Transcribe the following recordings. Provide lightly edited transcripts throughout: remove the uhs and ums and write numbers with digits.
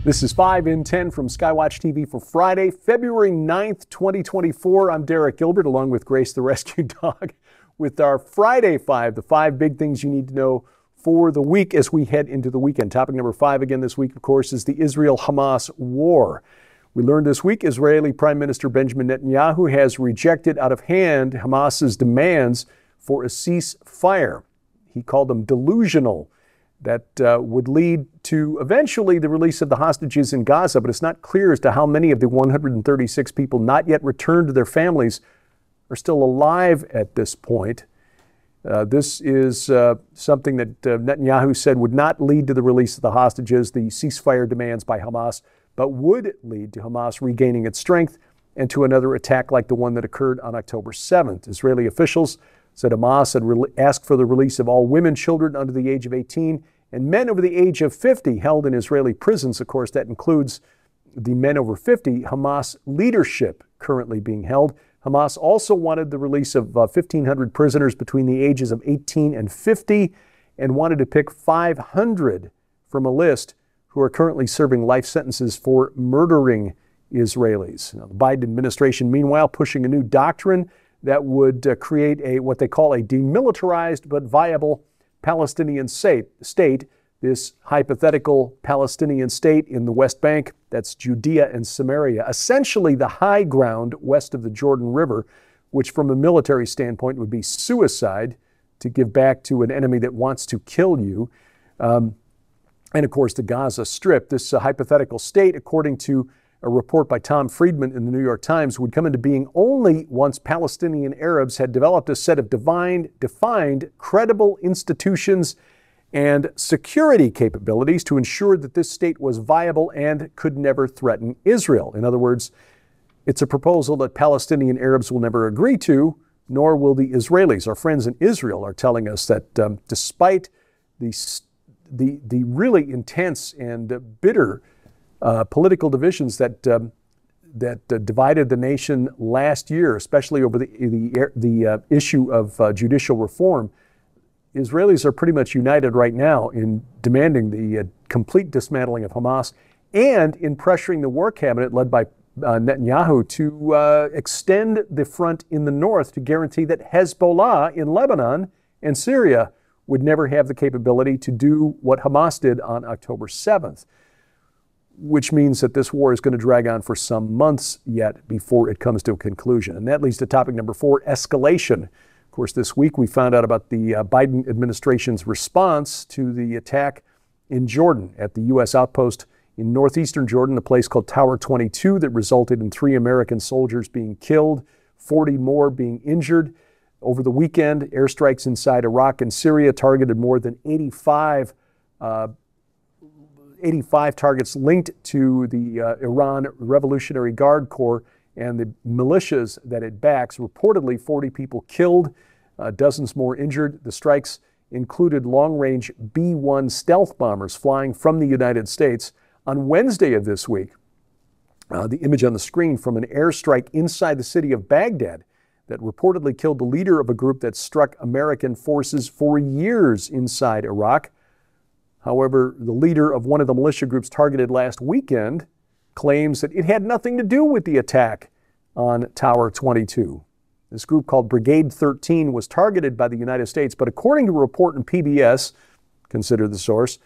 This is 5 in 10 from Skywatch TV for Friday, February 9th, 2024. I'm Derek Gilbert, along with Grace the Rescue Dog, with our Friday 5, the 5 big things you need to know for the week as we head into the weekend. Topic number 5 again this week, of course, is the Israel-Hamas war. We learned this week Israeli Prime Minister Benjamin Netanyahu has rejected out of hand Hamas's demands for a ceasefire. He called them delusional. That would lead to eventually the release of the hostages in Gaza, but it's not clear as to how many of the 136 people not yet returned to their families are still alive at this point. This is something that Netanyahu said would not lead to the release of the hostages, the ceasefire demands by Hamas, but would lead to Hamas regaining its strength and to another attack like the one that occurred on October 7th. Israeli officials said Hamas had asked for the release of all women, children under the age of 18, and men over the age of 50 held in Israeli prisons. Of course, that includes the men over 50, Hamas leadership currently being held. Hamas also wanted the release of 1,500 prisoners between the ages of 18 and 50 and wanted to pick 500 from a list who are currently serving life sentences for murdering Israelis. Now, the Biden administration, meanwhile, pushing a new doctrine that would create what they call a demilitarized but viable Palestinian state, this hypothetical Palestinian state in the West Bank, that's Judea and Samaria, essentially the high ground west of the Jordan River, which from a military standpoint would be suicide to give back to an enemy that wants to kill you. And of course, the Gaza Strip, this hypothetical state, according to a report by Tom Friedman in the New York Times, would come into being only once Palestinian Arabs had developed a set of defined, credible institutions and security capabilities to ensure that this state was viable and could never threaten Israel. In other words, it's a proposal that Palestinian Arabs will never agree to, nor will the Israelis. Our friends in Israel are telling us that despite the really intense and bitter political divisions that divided the nation last year, especially over the issue of judicial reform, Israelis are pretty much united right now in demanding the complete dismantling of Hamas and in pressuring the war cabinet led by Netanyahu to extend the front in the north to guarantee that Hezbollah in Lebanon and Syria would never have the capability to do what Hamas did on October 7th. Which means that this war is going to drag on for some months yet before it comes to a conclusion. And that leads to topic number 4, escalation. Of course, this week we found out about the Biden administration's response to the attack in Jordan at the U.S. outpost in northeastern Jordan, a place called Tower 22 that resulted in 3 American soldiers being killed, 40 more being injured. Over the weekend, airstrikes inside Iraq and Syria targeted more than 85 targets linked to the Iran Revolutionary Guard Corps and the militias that it backs. Reportedly, 40 people killed, dozens more injured. The strikes included long-range B-1 stealth bombers flying from the United States. On Wednesday of this week, the image on the screen from an airstrike inside the city of Baghdad that reportedly killed the leader of a group that struck American forces for years inside Iraq. However, the leader of one of the militia groups targeted last weekend claims that it had nothing to do with the attack on Tower 22. This group called Brigade 13 was targeted by the United States, but according to a report in PBS, consider the source,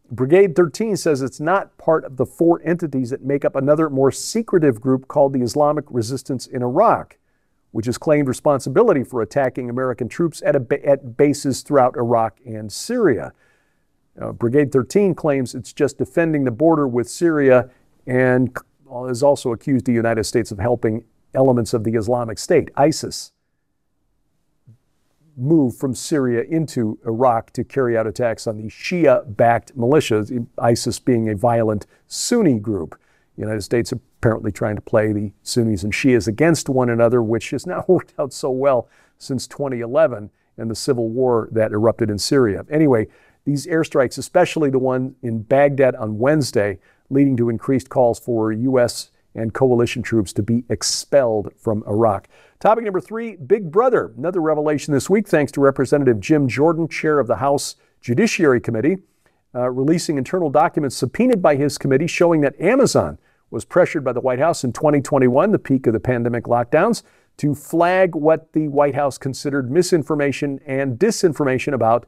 Brigade 13 says it's not part of the 4 entities that make up another more secretive group called the Islamic Resistance in Iraq, which has claimed responsibility for attacking American troops at bases throughout Iraq and Syria. Brigade 13 claims it's just defending the border with Syria and has also accused the United States of helping elements of the Islamic State, ISIS, move from Syria into Iraq to carry out attacks on the Shia-backed militias, ISIS being a violent Sunni group. The United States apparently trying to play the Sunnis and Shias against one another, which has not worked out so well since 2011 and the civil war that erupted in Syria. Anyway, these airstrikes, especially the one in Baghdad on Wednesday, leading to increased calls for U.S. and coalition troops to be expelled from Iraq. Topic number 3, Big Brother. Another revelation this week, thanks to Representative Jim Jordan, chair of the House Judiciary Committee. releasing internal documents subpoenaed by his committee showing that Amazon was pressured by the White House in 2021, the peak of the pandemic lockdowns, to flag what the White House considered misinformation and disinformation about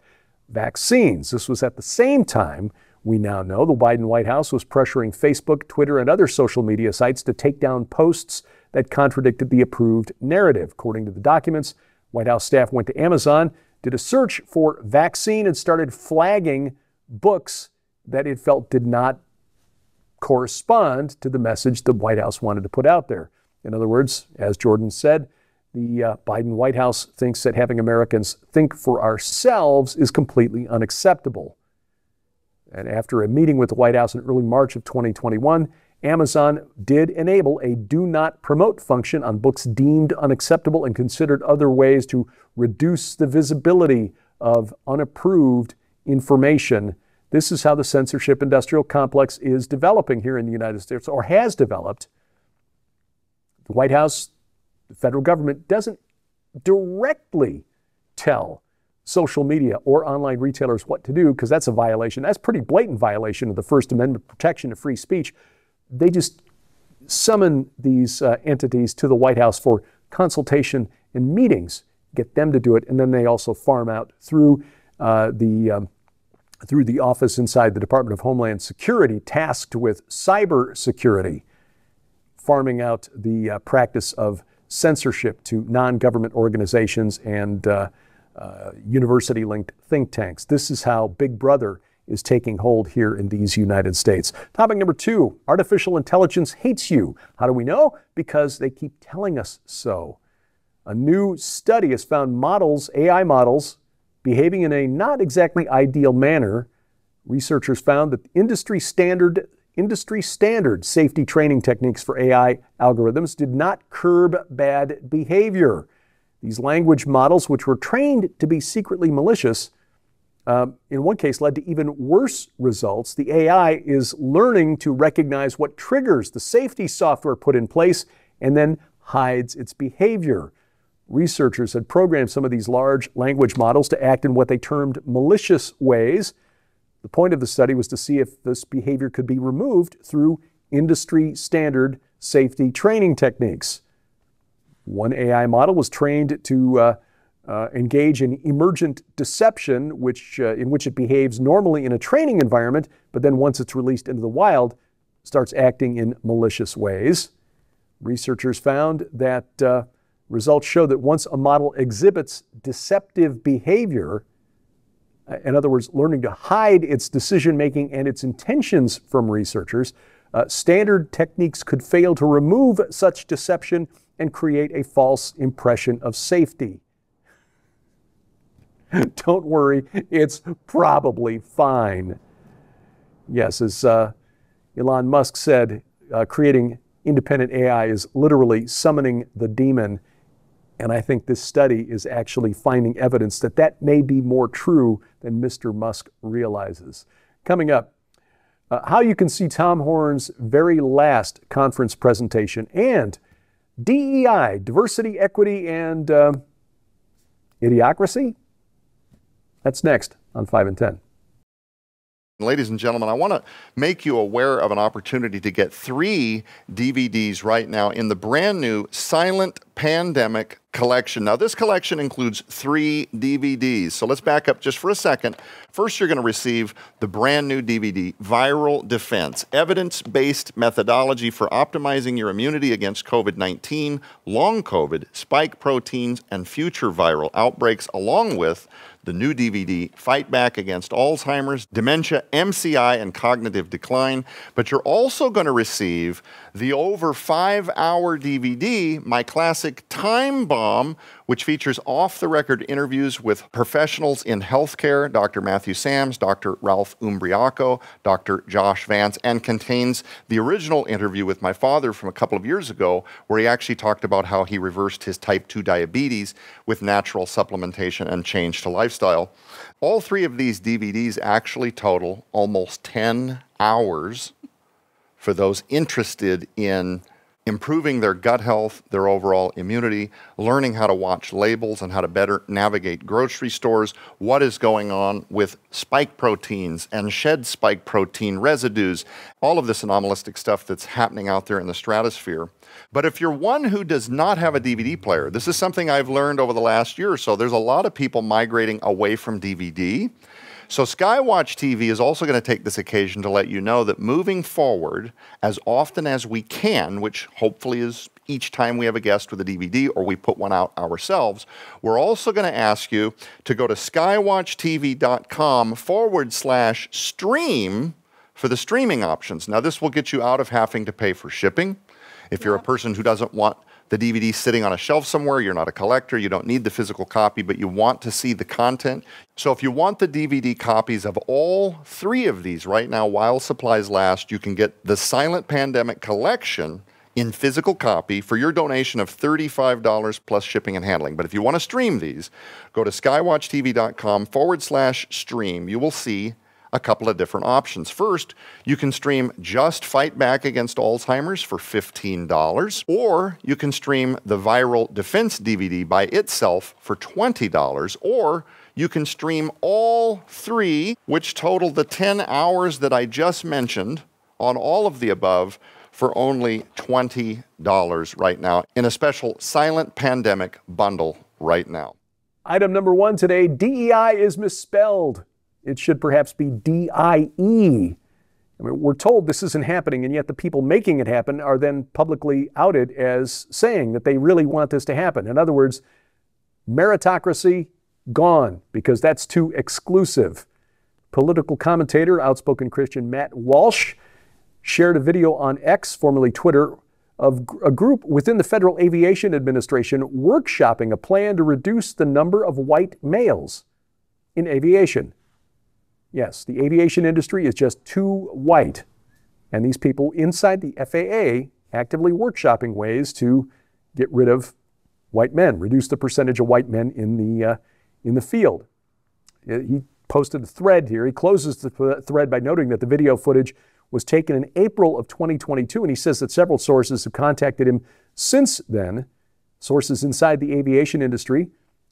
vaccines. This was at the same time, we now know, the Biden White House was pressuring Facebook, Twitter, and other social media sites to take down posts that contradicted the approved narrative. According to the documents, White House staff went to Amazon, did a search for vaccine, and started flagging books that it felt did not correspond to the message the White House wanted to put out there. In other words, as Jordan said, the Biden White House thinks that having Americans think for ourselves is completely unacceptable. And after a meeting with the White House in early March of 2021, Amazon did enable a do not promote function on books deemed unacceptable and considered other ways to reduce the visibility of unapproved information. This is how the censorship industrial complex is developing here in the United States, or has developed. The White House, the federal government, doesn't directly tell social media or online retailers what to do, because that's a violation. That's a pretty blatant violation of the First Amendment protection of free speech. They just summon these entities to the White House for consultation and meetings, get them to do it, and then they also farm out through the office inside the Department of Homeland Security tasked with cyber security, farming out the practice of censorship to non-government organizations and university-linked think tanks. This is how Big Brother is taking hold here in these United States. Topic number 2, artificial intelligence hates you. How do we know? Because they keep telling us so. A new study has found models, AI models, behaving in a not exactly ideal manner. Researchers found that industry standard safety training techniques for AI algorithms did not curb bad behavior. These language models, which were trained to be secretly malicious, in one case led to even worse results. The AI is learning to recognize what triggers the safety software put in place and then hides its behavior. Researchers had programmed some of these large language models to act in what they termed malicious ways. The point of the study was to see if this behavior could be removed through industry standard safety training techniques. One AI model was trained to engage in emergent deception, in which it behaves normally in a training environment, but then once it's released into the wild, starts acting in malicious ways. Researchers found that results show that once a model exhibits deceptive behavior, in other words, learning to hide its decision-making and its intentions from researchers, standard techniques could fail to remove such deception and create a false impression of safety. Don't worry, it's probably fine. Yes, as Elon Musk said, creating independent AI is literally summoning the demon. And I think this study is actually finding evidence that that may be more true than Mr. Musk realizes. Coming up, how you can see Tom Horne's very last conference presentation, and DEI, diversity, equity, and idiocracy. That's next on 5 and 10. Ladies and gentlemen, I want to make you aware of an opportunity to get 3 DVDs right now in the brand new Silent Pandemic collection. Now, this collection includes 3 DVDs. So let's back up just for a second. First, you're going to receive the brand new DVD, Viral Defense, evidence-based methodology for optimizing your immunity against COVID-19, long COVID, spike proteins, and future viral outbreaks, along with the new DVD, Fight Back Against Alzheimer's, Dementia, MCI, and Cognitive Decline. But you're also going to receive the over 5-hour DVD, My Classic Time Bomb, which features off-the-record interviews with professionals in healthcare, Dr. Matthew Sams, Dr. Ralph Umbriaco, Dr. Josh Vance, and contains the original interview with my father from a couple of years ago, where he actually talked about how he reversed his type 2 diabetes with natural supplementation and change to lifestyle. All 3 of these DVDs actually total almost 10 hours for those interested in improving their gut health, their overall immunity, learning how to watch labels and how to better navigate grocery stores, what is going on with spike proteins and shed spike protein residues, all of this anomalistic stuff that's happening out there in the stratosphere. But if you're one who does not have a DVD player, this is something I've learned over the last year or so. There's a lot of people migrating away from DVD. So Skywatch TV is also going to take this occasion to let you know that moving forward, as often as we can, which hopefully is each time we have a guest with a DVD or we put one out ourselves, we're also going to ask you to go to skywatchtv.com/stream for the streaming options. Now, this will get you out of having to pay for shipping. If you're a person who doesn't want the DVD sitting on a shelf somewhere, you're not a collector, you don't need the physical copy, but you want to see the content. So if you want the DVD copies of all three of these right now while supplies last, you can get the Silent Pandemic Collection in physical copy for your donation of $35 plus shipping and handling. But if you want to stream these, go to skywatchtv.com/stream. You will see a couple of different options. First, you can stream just Fight Back Against Alzheimer's for $15, or you can stream the Viral Defense DVD by itself for $20, or you can stream all three, which total the 10 hours that I just mentioned on all of the above, for only $20 right now in a special Silent Pandemic bundle right now. Item number one today, DEI is misspelled. It should perhaps be DIE. I mean, we're told this isn't happening, and yet the people making it happen are then publicly outed as saying that they really want this to happen. In other words, meritocracy gone, because that's too exclusive. Political commentator, outspoken Christian Matt Walsh, shared a video on X, formerly Twitter, of a group within the Federal Aviation Administration workshopping a plan to reduce the number of white males in aviation. Yes, the aviation industry is just too white, and these people inside the FAA actively workshopping ways to get rid of white men, reduce the percentage of white men in the field. He posted a thread here. He closes the thread by noting that the video footage was taken in April of 2022, and he says that several sources have contacted him since then, sources inside the aviation industry,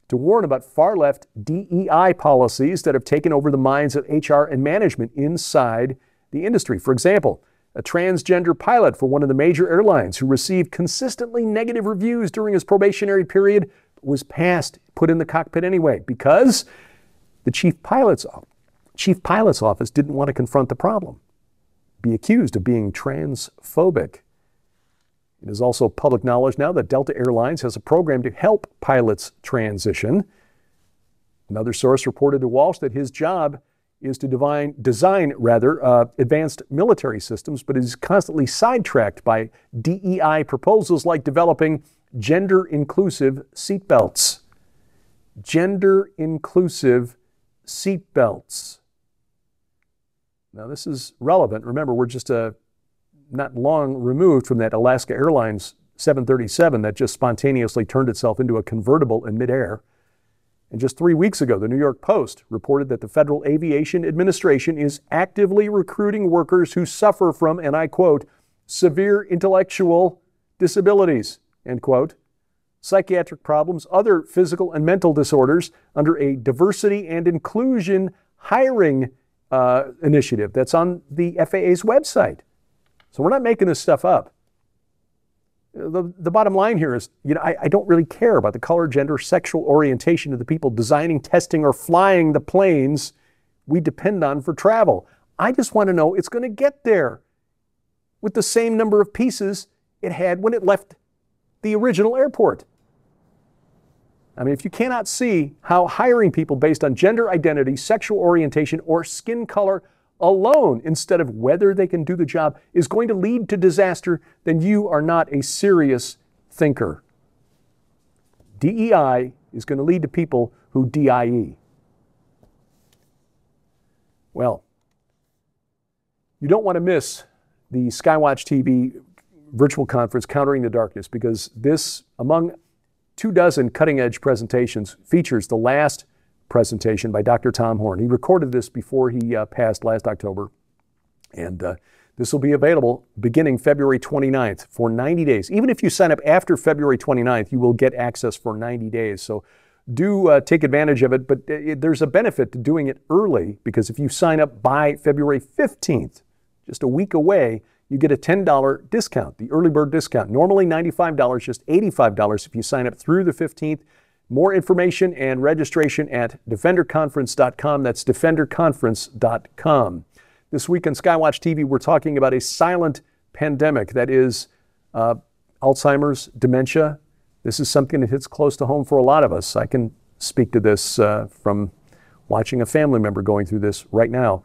to warn about far-left DEI policies that have taken over the minds of HR and management inside the industry. For example, a transgender pilot for one of the major airlines who received consistently negative reviews during his probationary period was put in the cockpit anyway because the chief pilot's office didn't want to confront the problem, be accused of being transphobic. It is also public knowledge now that Delta Airlines has a program to help pilots transition. Another source reported to Walsh that his job is to design advanced military systems, but is constantly sidetracked by DEI proposals like developing gender-inclusive seatbelts. Gender-inclusive seatbelts. Now, this is relevant. Remember, we're just not long removed from that Alaska Airlines 737 that just spontaneously turned itself into a convertible in midair. And just 3 weeks ago, the New York Post reported that the Federal Aviation Administration is actively recruiting workers who suffer from, and I quote, severe intellectual disabilities, end quote, psychiatric problems, other physical and mental disorders under a diversity and inclusion hiring initiative that's on the FAA's website. So we're not making this stuff up. The bottom line here is, I don't really care about the color, gender, sexual orientation of the people designing, testing, or flying the planes we depend on for travel. I just want to know it's going to get there with the same number of pieces it had when it left the original airport. I mean, if you cannot see how hiring people based on gender identity, sexual orientation, or skin color alone, instead of whether they can do the job, is going to lead to disaster, then you are not a serious thinker. DEI is going to lead to people who DIE. Well, you don't want to miss the Skywatch TV virtual conference, Countering the Darkness, because this, among 24 cutting-edge presentations, features the last presentation by Dr. Tom Horn. He recorded this before he passed last October. And This will be available beginning February 29th for 90 days. Even if you sign up after February 29th, you will get access for 90 days. So do take advantage of it, but there's a benefit to doing it early, because if you sign up by February 15th, just a week away, you get a $10 discount, the early bird discount. Normally $95, just $85 if you sign up through the 15th. More information and registration at defenderconference.com. That's defenderconference.com. This week on Skywatch TV, we're talking about a silent pandemic that is Alzheimer's, dementia. This is something that hits close to home for a lot of us. I can speak to this from watching a family member going through this right now.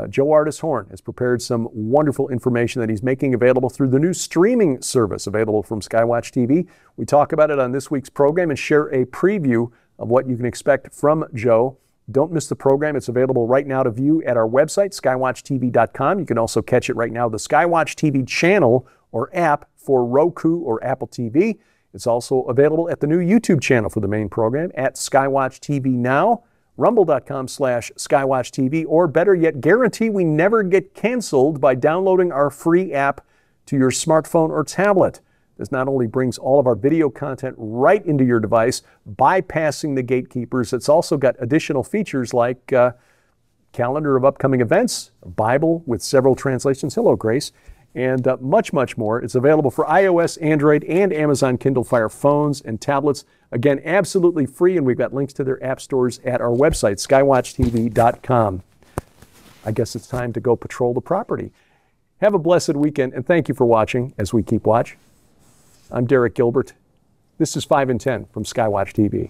Joe Artis Horn has prepared some wonderful information that he's making available through the new streaming service available from Skywatch TV. We talk about it on this week's program and share a preview of what you can expect from Joe. Don't miss the program. It's available right now to view at our website, skywatchtv.com. You can also catch it right now, the Skywatch TV channel or app for Roku or Apple TV. It's also available at the new YouTube channel for the main program at Skywatch TV Now, rumble.com/SkywatchTV, or better yet, guarantee we never get canceled by downloading our free app to your smartphone or tablet. This not only brings all of our video content right into your device, bypassing the gatekeepers, it's also got additional features like calendar of upcoming events, a Bible with several translations, hello Grace, and much, much more. It's available for iOS, Android, and Amazon Kindle Fire phones and tablets. Again, absolutely free, and we've got links to their app stores at our website, skywatchtv.com. I guess it's time to go patrol the property. Have a blessed weekend, and thank you for watching as we keep watch. I'm Derek Gilbert. This is 5 and 10 from Skywatch TV.